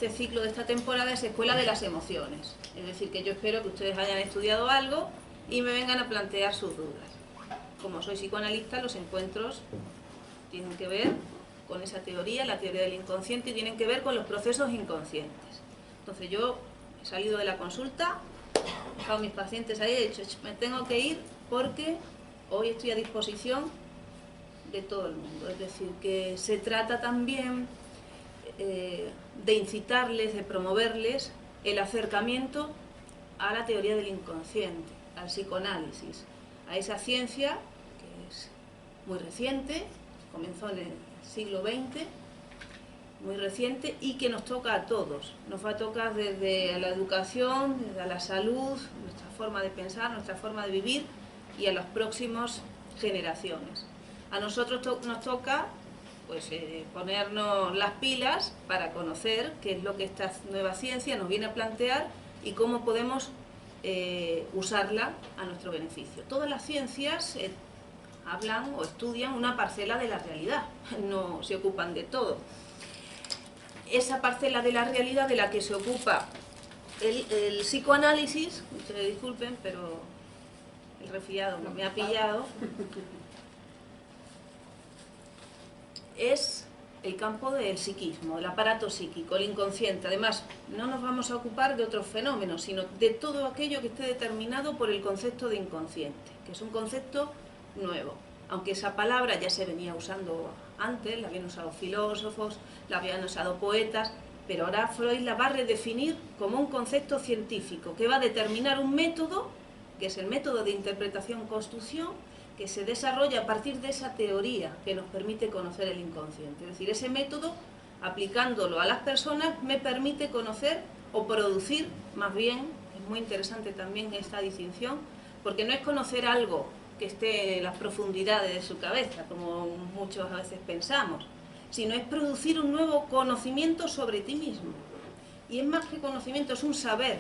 este ciclo de esta temporada es Escuela de las Emociones. Es decir, que yo espero que ustedes hayan estudiado algo y me vengan a plantear sus dudas. Como soy psicoanalista, los encuentros tienen que ver con esa teoría, la teoría del inconsciente, y tienen que ver con los procesos inconscientes. Entonces yo he salido de la consulta, he dejado a mis pacientes ahí, he dicho, me tengo que ir porque hoy estoy a disposición de todo el mundo. Es decir, que se trata también de incitarles, de promoverles el acercamiento a la teoría del inconsciente, al psicoanálisis, a esa ciencia que es muy reciente, comenzó en el siglo XX, muy reciente, y que nos toca a todos. Nos va a tocar desde la educación, desde la salud, nuestra forma de pensar, nuestra forma de vivir, y a las próximas generaciones. A nosotros nos toca pues, ponernos las pilas para conocer qué es lo que esta nueva ciencia nos viene a plantear y cómo podemos usarla a nuestro beneficio. Todas las ciencias hablan o estudian una parcela de la realidad, no se ocupan de todo. Esa parcela de la realidad de la que se ocupa el psicoanálisis, ustedes disculpen, pero el resfriado me ha pillado, es el campo del psiquismo, el aparato psíquico, el inconsciente. Además, no nos vamos a ocupar de otros fenómenos, sino de todo aquello que esté determinado por el concepto de inconsciente, que es un concepto nuevo. Aunque esa palabra ya se venía usando antes, la habían usado filósofos, la habían usado poetas, pero ahora Freud la va a redefinir como un concepto científico, que va a determinar un método, que es el método de interpretación-construcción, que se desarrolla a partir de esa teoría que nos permite conocer el inconsciente. Es decir, ese método, aplicándolo a las personas, me permite conocer o producir, más bien, es muy interesante también esta distinción, porque no es conocer algo que esté en las profundidades de su cabeza, como muchos a veces pensamos, sino es producir un nuevo conocimiento sobre ti mismo. Y es más que conocimiento, es un saber.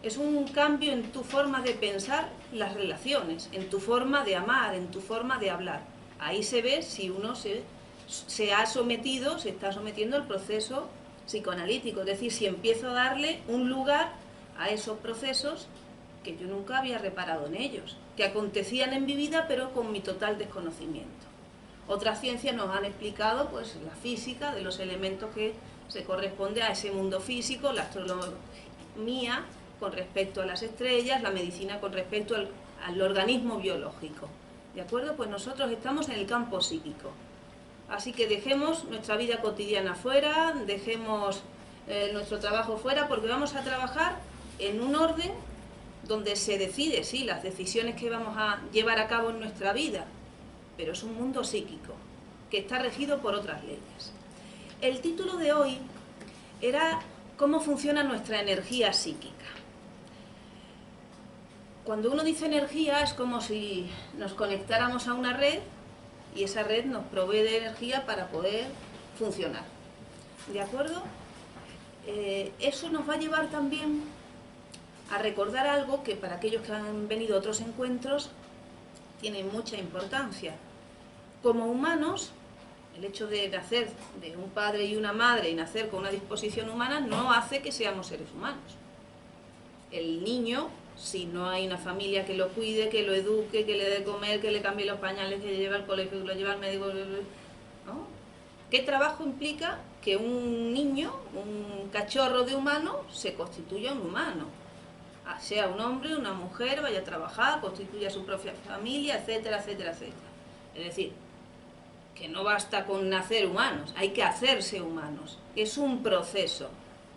Es un cambio en tu forma de pensar las relaciones, en tu forma de amar, en tu forma de hablar. Ahí se ve si uno se está sometiendo al proceso psicoanalítico. Es decir, si empiezo a darle un lugar a esos procesos que yo nunca había reparado en ellos, que acontecían en mi vida pero con mi total desconocimiento. Otras ciencias nos han explicado pues, la física de los elementos que se corresponde a ese mundo físico, la astronomía con respecto a las estrellas, la medicina con respecto al organismo biológico. ¿De acuerdo? Pues nosotros estamos en el campo psíquico. Así que dejemos nuestra vida cotidiana fuera, dejemos nuestro trabajo fuera, porque vamos a trabajar en un orden donde se decide, sí, las decisiones que vamos a llevar a cabo en nuestra vida, pero es un mundo psíquico, que está regido por otras leyes. El título de hoy era ¿cómo funciona nuestra energía psíquica? Cuando uno dice energía es como si nos conectáramos a una red y esa red nos provee de energía para poder funcionar. ¿De acuerdo? Eso nos va a llevar también a recordar algo que para aquellos que han venido a otros encuentros tiene mucha importancia. Como humanos, el hecho de nacer de un padre y una madre y nacer con una disposición humana no hace que seamos seres humanos. El niño, si no hay una familia que lo cuide, que lo eduque, que le dé comer, que le cambie los pañales, que le lleve al colegio, que lo lleve al médico, ¿no? ¿Qué trabajo implica que un niño, un cachorro de humano, se constituya un humano? Sea un hombre, una mujer, vaya a trabajar, constituya su propia familia, etcétera, etcétera, etcétera. Es decir, que no basta con nacer humanos, hay que hacerse humanos. Es un proceso.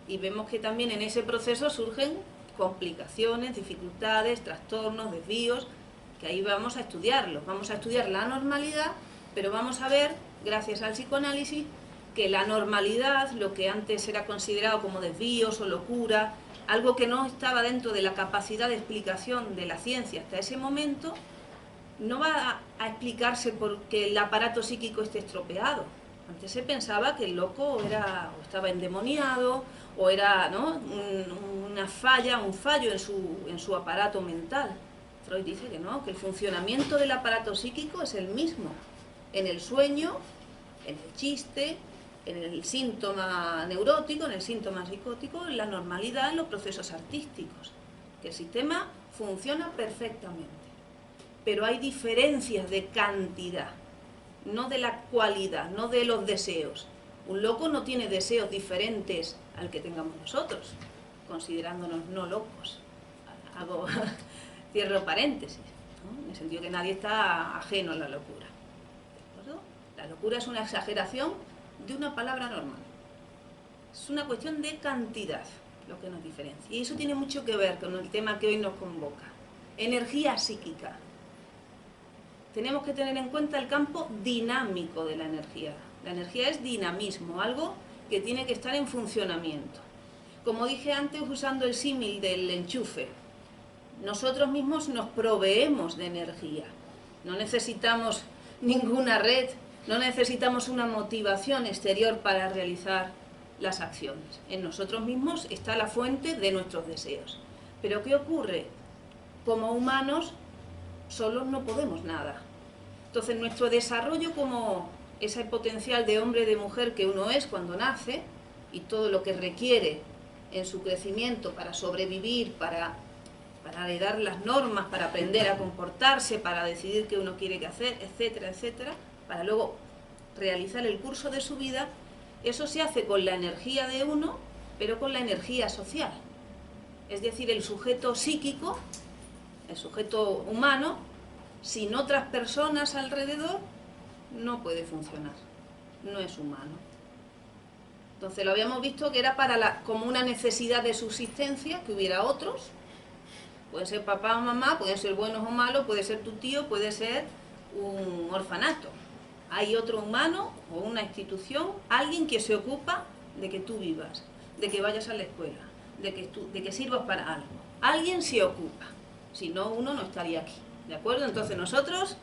Y vemos que también en ese proceso surgen complicaciones, dificultades, trastornos, desvíos, que ahí vamos a estudiarlos. Vamos a estudiar la normalidad, pero vamos a ver, gracias al psicoanálisis, que la normalidad, lo que antes era considerado como desvíos o locura, algo que no estaba dentro de la capacidad de explicación de la ciencia hasta ese momento, no va a explicarse porque el aparato psíquico esté estropeado. Antes se pensaba que el loco o estaba endemoniado, o era, ¿no?, una falla, un fallo en su aparato mental. Freud dice que no, que el funcionamiento del aparato psíquico es el mismo en el sueño, en el chiste, en el síntoma neurótico, en el síntoma psicótico, en la normalidad, en los procesos artísticos, que el sistema funciona perfectamente, pero hay diferencias de cantidad, no de la cualidad, no de los deseos. Un loco no tiene deseos diferentes al que tengamos nosotros, considerándonos no locos. Cierro paréntesis, ¿no? En el sentido que nadie está ajeno a la locura. ¿De acuerdo? La locura es una exageración de una palabra normal. Es una cuestión de cantidad lo que nos diferencia. Y eso tiene mucho que ver con el tema que hoy nos convoca. Energía psíquica. Tenemos que tener en cuenta el campo dinámico de la energía. La energía es dinamismo, algo que tiene que estar en funcionamiento. Como dije antes, usando el símil del enchufe, nosotros mismos nos proveemos de energía. No necesitamos ninguna red, no necesitamos una motivación exterior para realizar las acciones. En nosotros mismos está la fuente de nuestros deseos. Pero ¿qué ocurre? Como humanos, solos no podemos nada. Entonces, nuestro desarrollo como ese potencial de hombre y de mujer que uno es cuando nace, y todo lo que requiere en su crecimiento para sobrevivir, para heredar las normas, para aprender a comportarse, para decidir qué uno quiere hacer, etcétera, etcétera, para luego realizar el curso de su vida, eso se hace con la energía de uno, pero con la energía social. Es decir, el sujeto psíquico, el sujeto humano, sin otras personas alrededor, no puede funcionar, no es humano. Entonces lo habíamos visto que era como una necesidad de subsistencia, que hubiera otros. Puede ser papá o mamá, pueden ser buenos o malos, puede ser tu tío, puede ser un orfanato. Hay otro humano o una institución, alguien que se ocupa de que tú vivas, de que vayas a la escuela, de que sirvas para algo. Alguien se ocupa, si no uno no estaría aquí, ¿de acuerdo? Entonces nosotros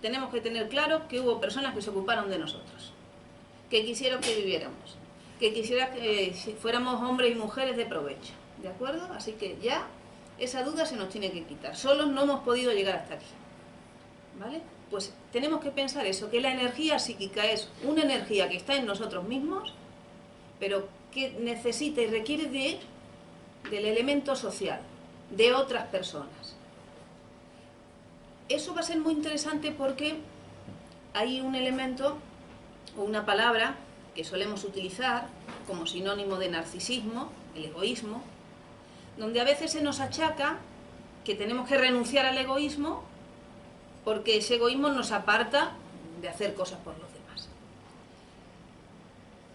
tenemos que tener claro que hubo personas que se ocuparon de nosotros, que quisieron que viviéramos, que quisieran que fuéramos hombres y mujeres de provecho, ¿de acuerdo? Así que ya esa duda se nos tiene que quitar. Solos no hemos podido llegar hasta aquí, ¿vale? Pues tenemos que pensar eso, que la energía psíquica es una energía que está en nosotros mismos, pero que necesita y requiere del elemento social, de otras personas. Eso va a ser muy interesante porque hay un elemento o una palabra que solemos utilizar como sinónimo de narcisismo, el egoísmo, donde a veces se nos achaca que tenemos que renunciar al egoísmo porque ese egoísmo nos aparta de hacer cosas por los demás.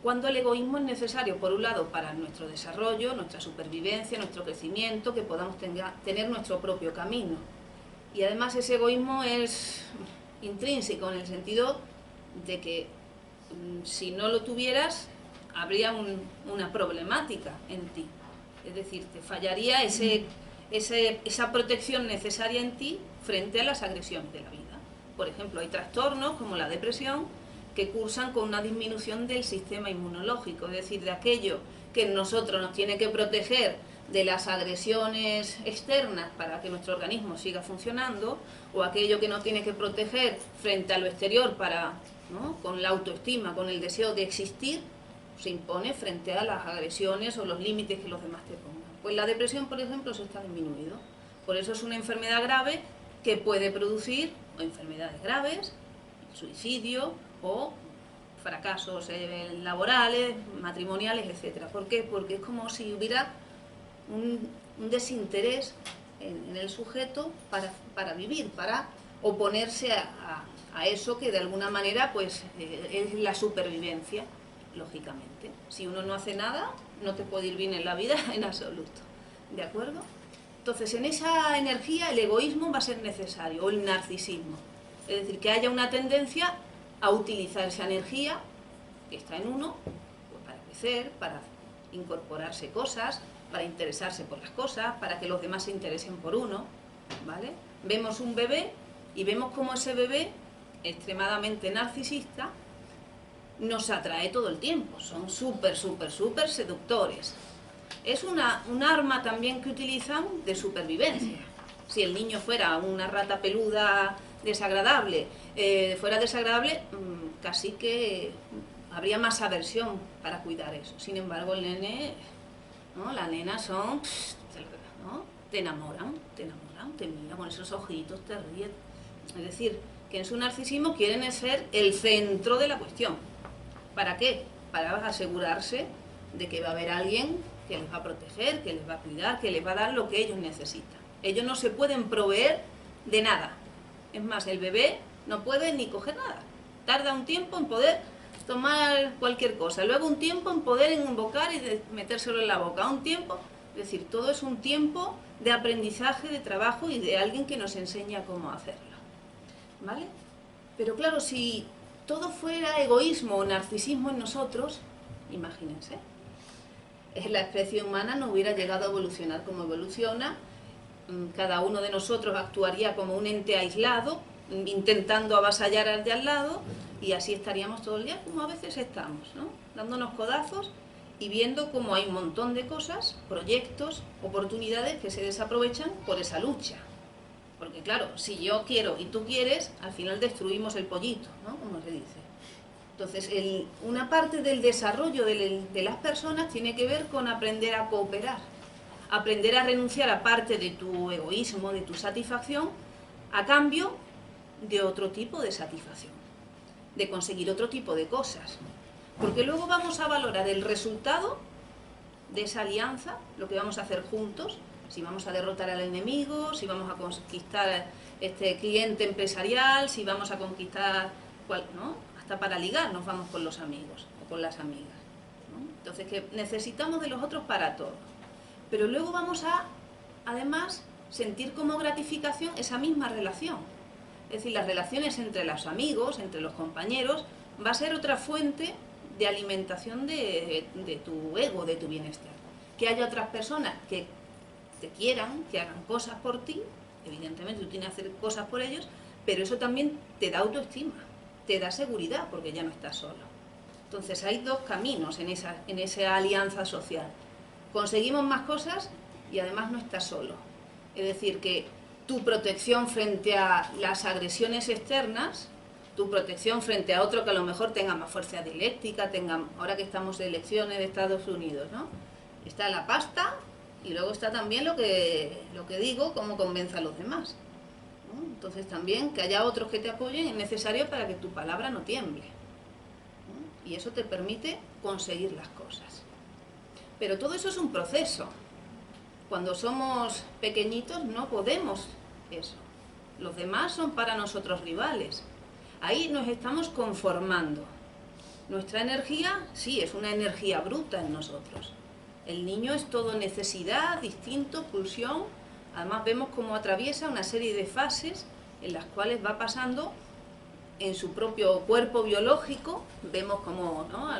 Cuando el egoísmo es necesario, por un lado, para nuestro desarrollo, nuestra supervivencia, nuestro crecimiento, que podamos tener nuestro propio camino. Y además ese egoísmo es intrínseco en el sentido de que si no lo tuvieras, habría una problemática en ti. Es decir, te fallaría esa protección necesaria en ti frente a las agresiones de la vida. Por ejemplo, hay trastornos como la depresión que cursan con una disminución del sistema inmunológico, es decir, de aquello que en nosotros nos tiene que proteger de las agresiones externas para que nuestro organismo siga funcionando, o aquello que nos tiene que proteger frente a lo exterior para, ¿no?, con la autoestima, con el deseo de existir, se impone frente a las agresiones o los límites que los demás te pongan. Pues la depresión, por ejemplo, se está disminuido. Por eso es una enfermedad grave que puede producir enfermedades graves, suicidio o fracasos laborales, matrimoniales, etc. ¿Por qué? Porque es como si hubiera un desinterés en el sujeto para vivir, para oponerse a eso que de alguna manera pues es la supervivencia, lógicamente. Si uno no hace nada, no te puede ir bien en la vida en absoluto, ¿de acuerdo? Entonces, en esa energía el egoísmo va a ser necesario, o el narcisismo. Es decir, que haya una tendencia a utilizar esa energía que está en uno pues, para crecer, para incorporarse cosas, para interesarse por las cosas, para que los demás se interesen por uno, ¿vale? Vemos un bebé y vemos cómo ese bebé, extremadamente narcisista, nos atrae todo el tiempo. Son súper seductores. Es un arma también que utilizan de supervivencia. Si el niño fuera una rata peluda desagradable, casi que habría más aversión para cuidar eso. Sin embargo, el nene, ¿no? La nena son, ¿no? Te enamoran, te miran con esos ojitos, te ríen. Es decir, que en su narcisismo quieren ser el centro de la cuestión. ¿Para qué? Para asegurarse de que va a haber alguien que les va a proteger, que les va a cuidar, que les va a dar lo que ellos necesitan. Ellos no se pueden proveer de nada. Es más, el bebé no puede ni coger nada. Tarda un tiempo en poder tomar cualquier cosa, luego un tiempo en poder invocar y metérselo en la boca, un tiempo, es decir, todo es un tiempo de aprendizaje, de trabajo y de alguien que nos enseña cómo hacerlo, ¿vale? Pero claro, si todo fuera egoísmo o narcisismo en nosotros, imagínense, la especie humana no hubiera llegado a evolucionar como evoluciona, cada uno de nosotros actuaría como un ente aislado, intentando avasallar al de al lado, y así estaríamos todo el día como a veces estamos, ¿no? Dándonos codazos y viendo cómo hay un montón de cosas, proyectos, oportunidades que se desaprovechan por esa lucha. Porque claro, si yo quiero y tú quieres, al final destruimos el pollito, ¿no? Como se dice. Entonces, una parte del desarrollo de las personas tiene que ver con aprender a cooperar, aprender a renunciar a parte de tu egoísmo, de tu satisfacción, a cambio de otro tipo de satisfacción, de conseguir otro tipo de cosas. Porque luego vamos a valorar el resultado de esa alianza, lo que vamos a hacer juntos, si vamos a derrotar al enemigo, si vamos a conquistar este cliente empresarial, si vamos a conquistar, ¿no? Hasta para ligar nos vamos con los amigos o con las amigas, ¿no? Entonces, que necesitamos de los otros para todo. Pero luego vamos a, además, sentir como gratificación esa misma relación. Es decir, las relaciones entre los amigos, entre los compañeros, va a ser otra fuente de alimentación de tu ego, de tu bienestar. Que haya otras personas que te quieran, que hagan cosas por ti, evidentemente tú tienes que hacer cosas por ellos, pero eso también te da autoestima, te da seguridad, porque ya no estás solo. Entonces hay dos caminos en esa alianza social. Conseguimos más cosas y además no estás solo. Es decir, que tu protección frente a las agresiones externas, tu protección frente a otro que a lo mejor tenga más fuerza dialéctica, ahora que estamos de elecciones de Estados Unidos, ¿no? Está la pasta y luego está también lo que digo, cómo convenza a los demás, ¿no? Entonces también que haya otros que te apoyen es necesario para que tu palabra no tiemble, ¿no? Y eso te permite conseguir las cosas. Pero todo eso es un proceso. Cuando somos pequeñitos no podemos eso. Los demás son para nosotros rivales. Ahí nos estamos conformando. Nuestra energía, sí, es una energía bruta en nosotros. El niño es todo necesidad, instinto, pulsión. Además vemos cómo atraviesa una serie de fases en las cuales va pasando en su propio cuerpo biológico. Vemos como, ¿no?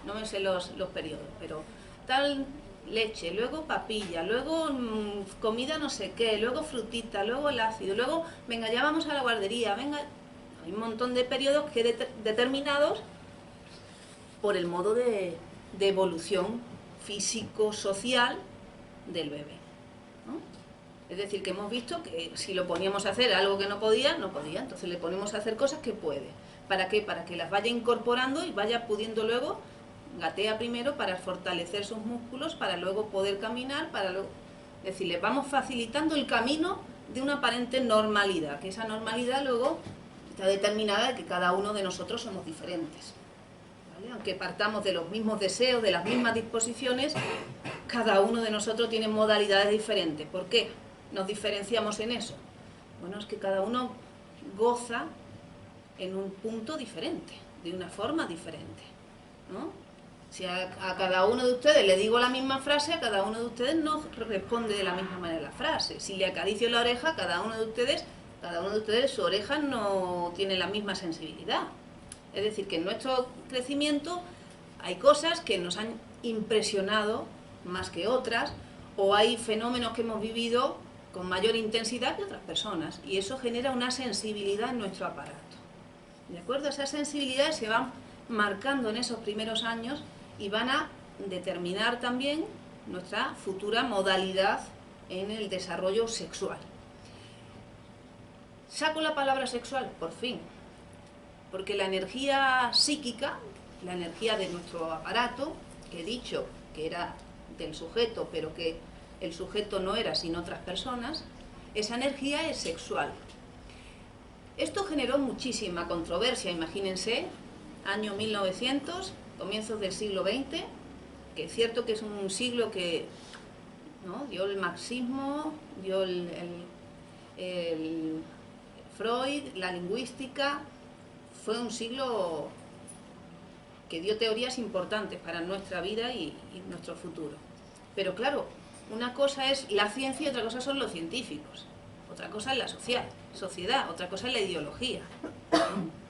No me sé los periodos, pero tal leche, luego papilla, luego comida no sé qué, luego frutita, luego el ácido, luego, venga, ya vamos a la guardería, venga. Hay un montón de periodos que determinados por el modo de evolución físico-social del bebé, ¿no? Es decir, que hemos visto que si lo poníamos a hacer algo que no podía, entonces le ponemos a hacer cosas que puede. ¿Para qué? Para que las vaya incorporando y vaya pudiendo luego, gatea primero para fortalecer sus músculos, para luego poder caminar, es decir, le vamos facilitando el camino de una aparente normalidad, que esa normalidad luego está determinada de que cada uno de nosotros somos diferentes, ¿vale? Aunque partamos de los mismos deseos, de las mismas disposiciones, cada uno de nosotros tiene modalidades diferentes. ¿Por qué nos diferenciamos en eso? Bueno, es que cada uno goza en un punto diferente, de una forma diferente, ¿no? Si a cada uno de ustedes le digo la misma frase, a cada uno de ustedes no responde de la misma manera la frase. Si le acaricio la oreja, cada uno de ustedes su oreja no tiene la misma sensibilidad. Es decir, que en nuestro crecimiento hay cosas que nos han impresionado más que otras, o hay fenómenos que hemos vivido con mayor intensidad que otras personas, y eso genera una sensibilidad en nuestro aparato. ¿De acuerdo? Esas sensibilidades se van marcando en esos primeros años y van a determinar también nuestra futura modalidad en el desarrollo sexual. Saco la palabra sexual, por fin, porque la energía psíquica, la energía de nuestro aparato, que he dicho que era del sujeto, pero que el sujeto no era sino otras personas, esa energía es sexual. Esto generó muchísima controversia, imagínense, año 1900, comienzos del siglo XX, que es cierto que es un siglo que, ¿no?, dio el marxismo, dio el Freud, la lingüística, fue un siglo que dio teorías importantes para nuestra vida y nuestro futuro. Pero claro, una cosa es la ciencia y otra cosa son los científicos, otra cosa es la sociedad, otra cosa es la ideología.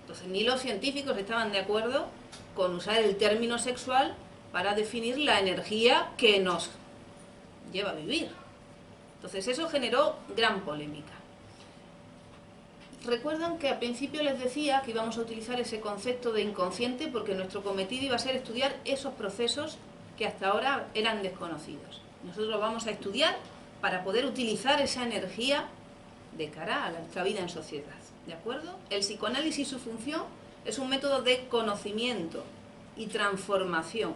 Entonces ni los científicos estaban de acuerdo con usar el término sexual para definir la energía que nos lleva a vivir. Entonces eso generó gran polémica. Recuerdan que al principio les decía que íbamos a utilizar ese concepto de inconsciente porque nuestro cometido iba a ser estudiar esos procesos que hasta ahora eran desconocidos. Nosotros lo vamos a estudiar para poder utilizar esa energía de cara a nuestra vida en sociedad, ¿de acuerdo? El psicoanálisis, su función, es un método de conocimiento y transformación.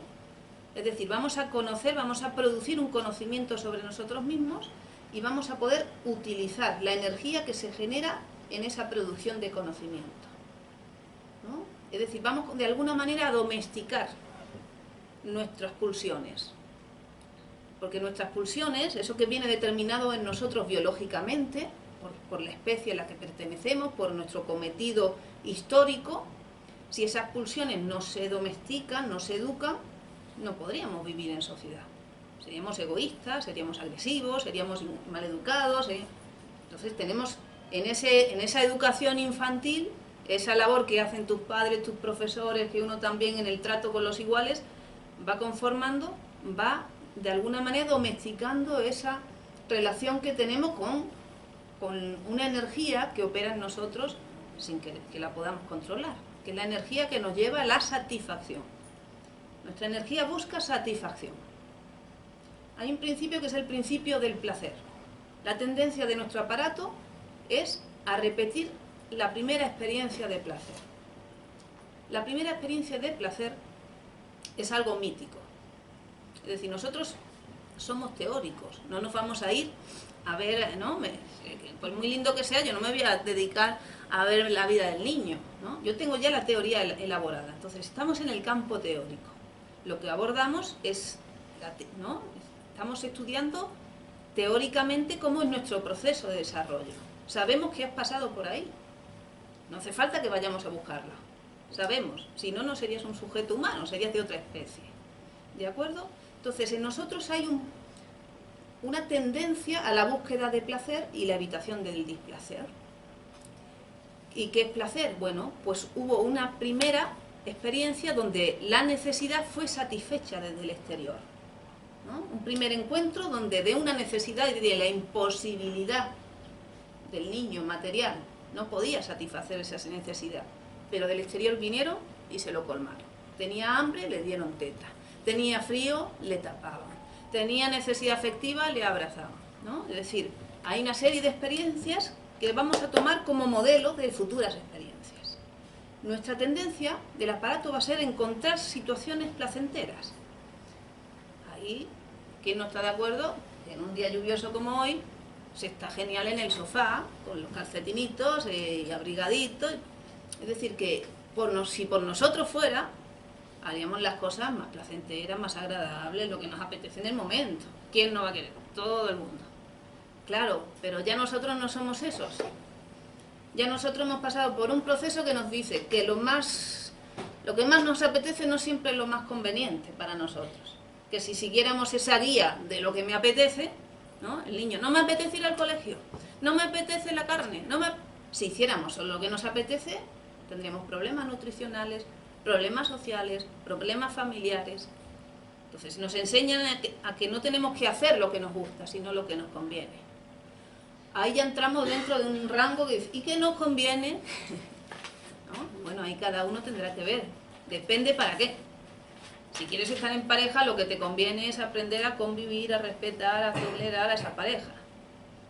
Es decir, vamos a conocer, vamos a producir un conocimiento sobre nosotros mismos y vamos a poder utilizar la energía que se genera en esa producción de conocimiento, ¿no? Es decir, vamos de alguna manera a domesticar nuestras pulsiones. Porque nuestras pulsiones, eso que viene determinado en nosotros biológicamente, por la especie a la que pertenecemos, por nuestro cometido histórico, si esas pulsiones no se domestican, no se educan, no podríamos vivir en sociedad. Seríamos egoístas, seríamos agresivos, seríamos maleducados. Entonces tenemos en esa educación infantil, esa labor que hacen tus padres, tus profesores, que uno también en el trato con los iguales, va conformando, va de alguna manera domesticando esa relación que tenemos con una energía que opera en nosotros sin que la podamos controlar, que es la energía que nos lleva a la satisfacción. Nuestra energía busca satisfacción. Hay un principio que es el principio del placer. La tendencia de nuestro aparato es a repetir la primera experiencia de placer. La primera experiencia de placer es algo mítico. Es decir, nosotros somos teóricos, no nos vamos a ir a ver, ¿no? Pues muy lindo que sea, yo no me voy a dedicar a ver la vida del niño, ¿no? Yo tengo ya la teoría elaborada, entonces estamos en el campo teórico. Lo que abordamos es, ¿no?, estamos estudiando teóricamente cómo es nuestro proceso de desarrollo. Sabemos que has pasado por ahí, no hace falta que vayamos a buscarla, sabemos, si no, no serías un sujeto humano, serías de otra especie, ¿de acuerdo? Entonces en nosotros hay una tendencia a la búsqueda de placer y la evitación del displacer. ¿Y qué es placer? Bueno, pues hubo una primera experiencia donde la necesidad fue satisfecha desde el exterior, ¿no? Un primer encuentro donde de una necesidad y de la imposibilidad del niño material no podía satisfacer esa necesidad, pero del exterior vinieron y se lo colmaron. Tenía hambre, le dieron teta. Tenía frío, le tapaban. Tenía necesidad afectiva, le abrazaban, ¿no? Es decir, hay una serie de experiencias que vamos a tomar como modelo de futuras experiencias. Nuestra tendencia del aparato va a ser encontrar situaciones placenteras. Ahí, ¿quién no está de acuerdo? En un día lluvioso como hoy, se está genial en el sofá, con los calcetinitos y abrigaditos. Es decir, que si por nosotros fuera, haríamos las cosas más placenteras, más agradables, lo que nos apetece en el momento. ¿Quién no va a querer? Todo el mundo. Claro, pero ya nosotros no somos esos. Ya nosotros hemos pasado por un proceso que nos dice que lo que más nos apetece no siempre es lo más conveniente para nosotros. Que si siguiéramos esa guía de lo que me apetece, ¿no? El niño, no me apetece ir al colegio, no me apetece la carne, si hiciéramos solo lo que nos apetece, tendríamos problemas nutricionales, problemas sociales, problemas familiares. Entonces nos enseñan a que no tenemos que hacer lo que nos gusta, sino lo que nos conviene. Ahí ya entramos dentro de un rango que dice, ¿y qué nos conviene? ¿No? Bueno, ahí cada uno tendrá que ver, depende para qué. Si quieres estar en pareja, lo que te conviene es aprender a convivir, a respetar, a tolerar a esa pareja.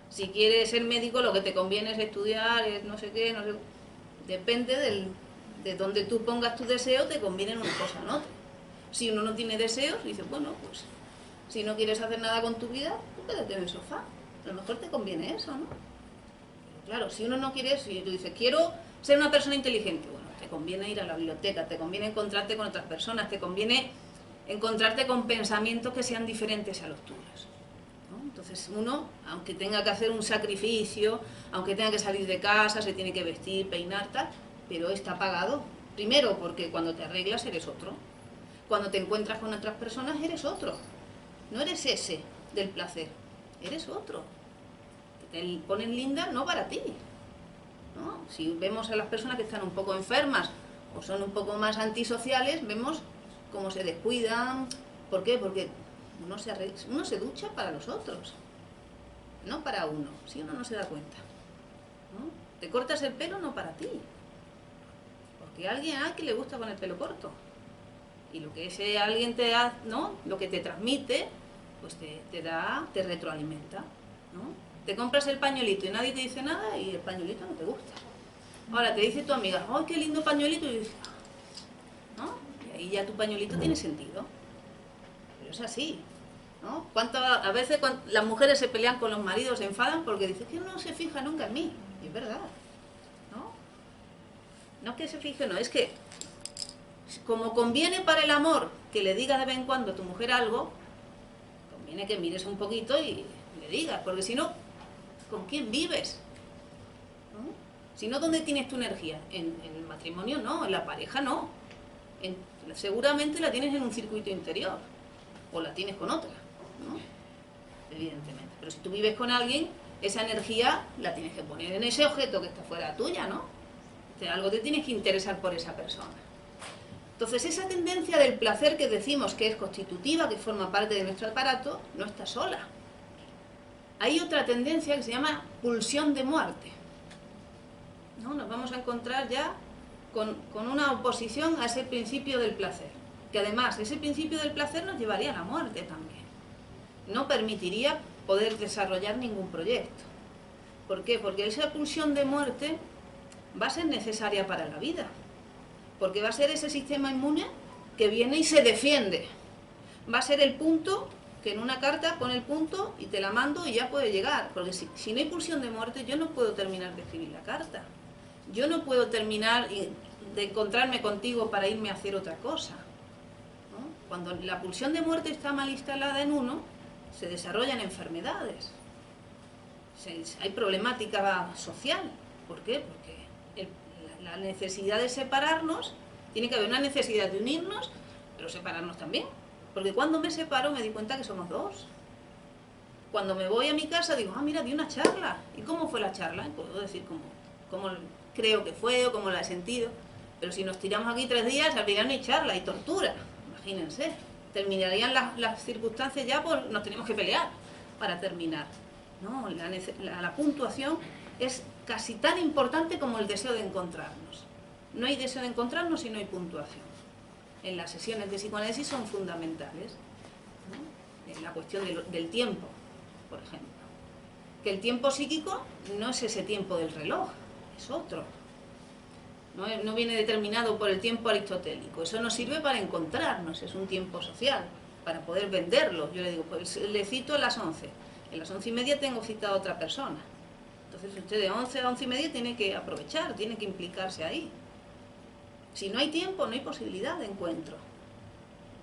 Si quieres ser médico, lo que te conviene es estudiar, es no sé qué, no sé. Depende de donde tú pongas tu deseo te conviene una cosa o en otra. Si uno no tiene deseos, dices, bueno, pues si no quieres hacer nada con tu vida, tú quédate en el sofá. A lo mejor te conviene eso, ¿no? Pero claro, si uno no quiere eso y tú dices, quiero ser una persona inteligente, bueno, te conviene ir a la biblioteca, te conviene encontrarte con otras personas, te conviene encontrarte con pensamientos que sean diferentes a los tuyos, ¿no? Entonces uno, aunque tenga que hacer un sacrificio, aunque tenga que salir de casa, se tiene que vestir, peinar, tal, pero está pagado. Primero porque cuando te arreglas eres otro, cuando te encuentras con otras personas eres otro, no eres ese del placer, eres otro. Te ponen linda no para ti, ¿no? Si vemos a las personas que están un poco enfermas o son un poco más antisociales, vemos cómo se descuidan. ¿Por qué? Porque uno se ducha para los otros, no para uno, si uno no se da cuenta, ¿no? Te cortas el pelo no para ti, porque alguien a que le gusta con el pelo corto, y lo que ese alguien te da, ¿no? Lo que te transmite, pues te retroalimenta, ¿no? Te compras el pañuelito y nadie te dice nada y el pañuelito no te gusta. Ahora te dice tu amiga, ¡ay, qué lindo pañuelito! Y dices, ¿no? Y ahí ya tu pañuelito tiene sentido. Pero es así, ¿no? A veces las mujeres se pelean con los maridos, se enfadan porque dicen que no se fija nunca en mí. Y es verdad, ¿no? No es que se fije, no, es que como conviene para el amor que le digas de vez en cuando a tu mujer algo, conviene que mires un poquito y le digas, porque si no, ¿con quién vives? ¿No? Si no, ¿dónde tienes tu energía? En el matrimonio no, en la pareja no. Seguramente la tienes en un circuito interior, o la tienes con otra, ¿no? Evidentemente. Pero si tú vives con alguien, esa energía la tienes que poner en ese objeto que está fuera tuya, ¿no? Algo te tienes que interesar por esa persona. Entonces, esa tendencia del placer que decimos que es constitutiva, que forma parte de nuestro aparato, no está sola. Hay otra tendencia que se llama pulsión de muerte, ¿no? Nos vamos a encontrar ya con una oposición a ese principio del placer, que además ese principio del placer nos llevaría a la muerte también. No permitiría poder desarrollar ningún proyecto. ¿Por qué? Porque esa pulsión de muerte va a ser necesaria para la vida, porque va a ser ese sistema inmune que viene y se defiende. Va a ser el punto que en una carta pone el punto y te la mando y ya puede llegar, porque si no hay pulsión de muerte yo no puedo terminar de escribir la carta, yo no puedo terminar de encontrarme contigo para irme a hacer otra cosa, ¿no? Cuando la pulsión de muerte está mal instalada en uno, se desarrollan enfermedades, hay problemática social. ¿Por qué? Porque la necesidad de separarnos, tiene que haber una necesidad de unirnos, pero separarnos también. Porque cuando me separo me di cuenta que somos dos. Cuando me voy a mi casa digo, mira, di una charla. ¿Y cómo fue la charla? Puedo decir cómo creo que fue o cómo la he sentido. Pero si nos tiramos aquí 3 días, al final no hay charla, hay tortura. Imagínense. Terminarían las circunstancias ya, pues nos tenemos que pelear para terminar. No, la puntuación es casi tan importante como el deseo de encontrarnos. No hay deseo de encontrarnos si no hay puntuación. En las sesiones de psicoanálisis son fundamentales, ¿no? En la cuestión del tiempo, por ejemplo. Que el tiempo psíquico no es ese tiempo del reloj, es otro. No viene determinado por el tiempo aristotélico. Eso nos sirve para encontrarnos, es un tiempo social, para poder venderlo. Yo le digo, pues le cito a las 11. En las 11:30 tengo citada a otra persona. Entonces usted de 11 a 11:30 tiene que aprovechar, tiene que implicarse ahí. Si no hay tiempo, no hay posibilidad de encuentro.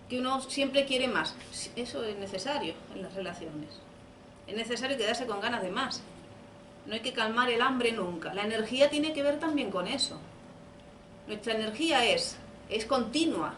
Que uno siempre quiere más. Eso es necesario en las relaciones. Es necesario quedarse con ganas de más. No hay que calmar el hambre nunca. La energía tiene que ver también con eso. Nuestra energía es continua.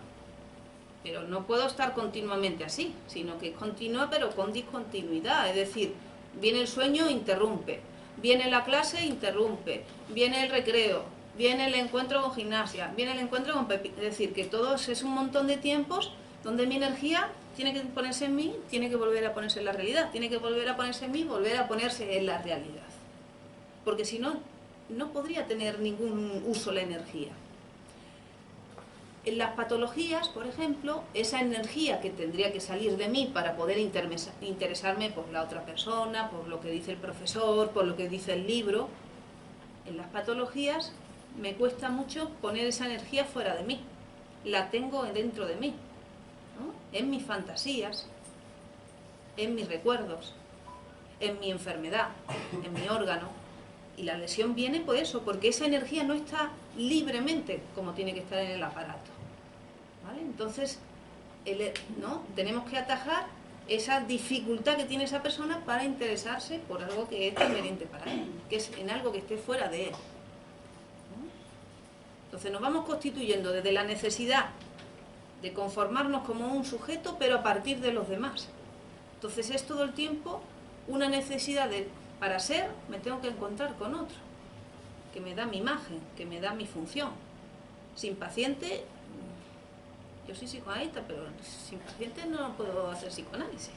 Pero no puedo estar continuamente así, sino que es continua pero con discontinuidad. Es decir, viene el sueño, interrumpe. Viene la clase, interrumpe. Viene el recreo. Viene el encuentro con gimnasia, viene el encuentro con Pepi. Es decir, que todo es un montón de tiempos donde mi energía tiene que ponerse en mí, tiene que volver a ponerse en la realidad, tiene que volver a ponerse en mí, volver a ponerse en la realidad. Porque si no, no podría tener ningún uso la energía. En las patologías, por ejemplo, esa energía que tendría que salir de mí para poder interesarme por la otra persona, por lo que dice el profesor, por lo que dice el libro, en las patologías me cuesta mucho poner esa energía fuera de mí. La tengo dentro de mí, ¿no? En mis fantasías, en mis recuerdos, en mi enfermedad, en mi órgano. Y la lesión viene por eso, porque esa energía no está libremente como tiene que estar en el aparato, ¿vale? Entonces, ¿no? Tenemos que atajar esa dificultad que tiene esa persona para interesarse por algo que es conveniente para él, que es en algo que esté fuera de él, ¿no? Entonces nos vamos constituyendo desde la necesidad de conformarnos como un sujeto, pero a partir de los demás. Entonces es todo el tiempo una necesidad de, para ser, me tengo que encontrar con otro, que me da mi imagen, que me da mi función. Sin paciente, yo soy psicoanalista, pero sin paciente no puedo hacer psicoanálisis.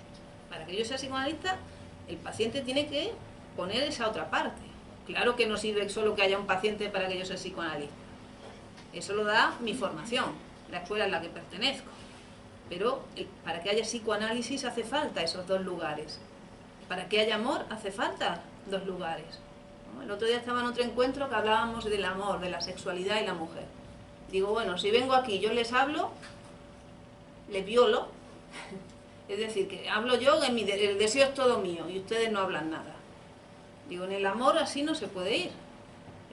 Para que yo sea psicoanalista, el paciente tiene que poner esa otra parte. Claro que no sirve solo que haya un paciente para que yo sea psicoanalista. Eso lo da mi formación, la escuela en la que pertenezco. Pero para que haya psicoanálisis hace falta esos dos lugares. Para que haya amor hace falta dos lugares, ¿no? El otro día estaba en otro encuentro que hablábamos del amor, de la sexualidad y la mujer. Digo, bueno, si vengo aquí, yo les hablo, les violo, es decir, que hablo yo, el deseo es todo mío y ustedes no hablan nada. Digo, en el amor así no se puede ir.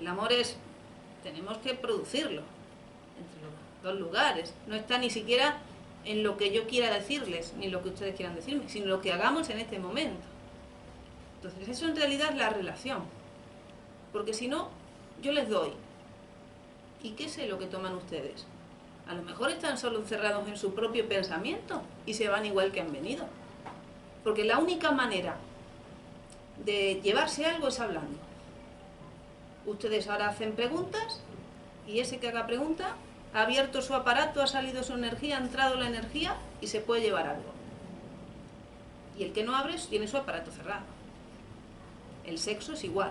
El amor es, tenemos que producirlo entre los dos lugares. No está ni siquiera en lo que yo quiera decirles, ni lo que ustedes quieran decirme, sino lo que hagamos en este momento. Entonces eso en realidad es la relación. Porque si no, yo les doy. ¿Y qué sé lo que toman ustedes? A lo mejor están solo encerrados en su propio pensamiento y se van igual que han venido. Porque la única manera de llevarse algo es hablando. Ustedes ahora hacen preguntas y ese que haga pregunta ha abierto su aparato, ha salido su energía, ha entrado la energía y se puede llevar algo. Y el que no abre tiene su aparato cerrado. El sexo es igual.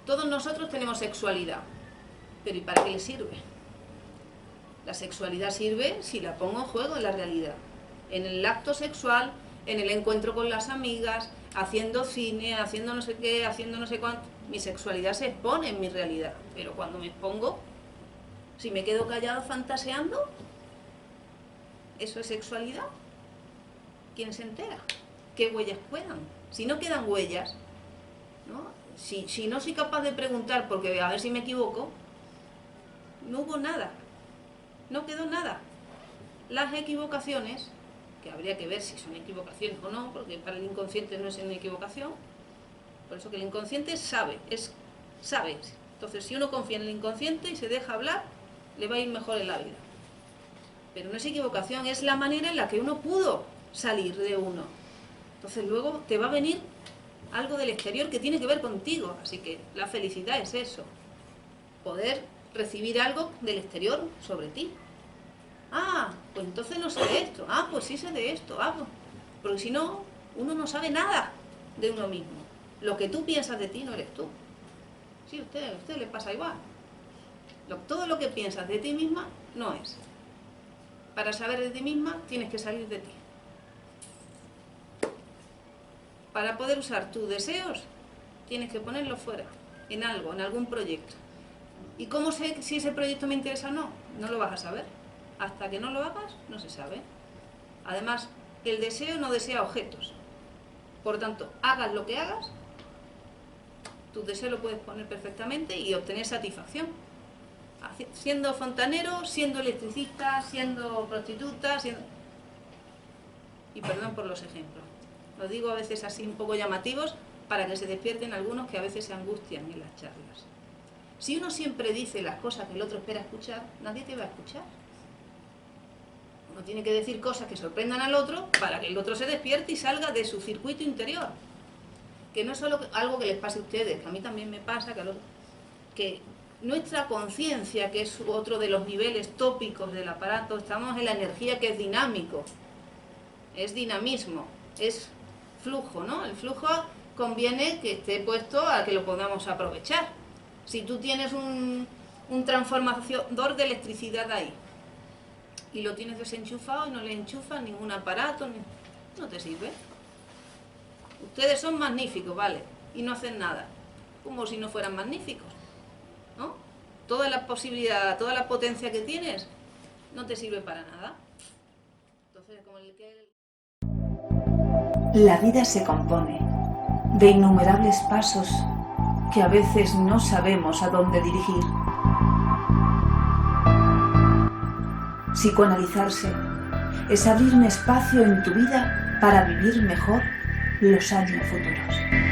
Todos nosotros tenemos sexualidad. Pero ¿y para qué le sirve? La sexualidad sirve si la pongo en juego en la realidad. En el acto sexual, en el encuentro con las amigas, haciendo cine, haciendo no sé qué, haciendo no sé cuánto. Mi sexualidad se expone en mi realidad. Pero cuando me expongo, si me quedo callado fantaseando, ¿eso es sexualidad? ¿Quién se entera? ¿Qué huellas quedan? Si no quedan huellas, ¿no? Si no soy capaz de preguntar porque a ver si me equivoco, no hubo nada, no quedó nada. Las equivocaciones, que habría que ver si son equivocaciones o no, porque para el inconsciente no es una equivocación, por eso que el inconsciente sabe. Entonces si uno confía en el inconsciente y se deja hablar, le va a ir mejor en la vida. Pero no es equivocación, es la manera en la que uno pudo salir de uno. Entonces luego te va a venir algo del exterior que tiene que ver contigo. Así que la felicidad es eso, poder recibir algo del exterior sobre ti. Ah, pues entonces no sé de esto. Ah, pues sí sé de esto. Ah, pues... Porque si no, uno no sabe nada de uno mismo. Lo que tú piensas de ti no eres tú. Sí, a usted le pasa igual. Todo lo que piensas de ti misma no es. Para saber de ti misma tienes que salir de ti. Para poder usar tus deseos tienes que ponerlos fuera, en algo, en algún proyecto. ¿Y cómo sé si ese proyecto me interesa o no? No lo vas a saber. Hasta que no lo hagas, no se sabe. Además, el deseo no desea objetos. Por tanto, hagas lo que hagas, tu deseo lo puedes poner perfectamente y obtener satisfacción. Siendo fontanero, siendo electricista, siendo prostituta, siendo... Y perdón por los ejemplos. Lo digo a veces así un poco llamativos para que se despierten algunos que a veces se angustian en las charlas. Si uno siempre dice las cosas que el otro espera escuchar, nadie te va a escuchar. Uno tiene que decir cosas que sorprendan al otro para que el otro se despierte y salga de su circuito interior. Que no es solo algo que les pase a ustedes, que a mí también me pasa, que al otro... Que nuestra conciencia, que es otro de los niveles tópicos del aparato, estamos en la energía que es dinámico. Es dinamismo, es flujo, ¿no? El flujo conviene que esté puesto a que lo podamos aprovechar. Si tú tienes un transformador de electricidad ahí y lo tienes desenchufado y no le enchufas ningún aparato, no te sirve. Ustedes son magníficos, ¿vale? Y no hacen nada, como si no fueran magníficos, ¿no? toda la posibilidad, toda la potencia que tienes, no te sirve para nada. Entonces, como el que... La vida se compone de innumerables pasos que a veces no sabemos a dónde dirigir. Psicoanalizarse es abrir un espacio en tu vida para vivir mejor los años futuros.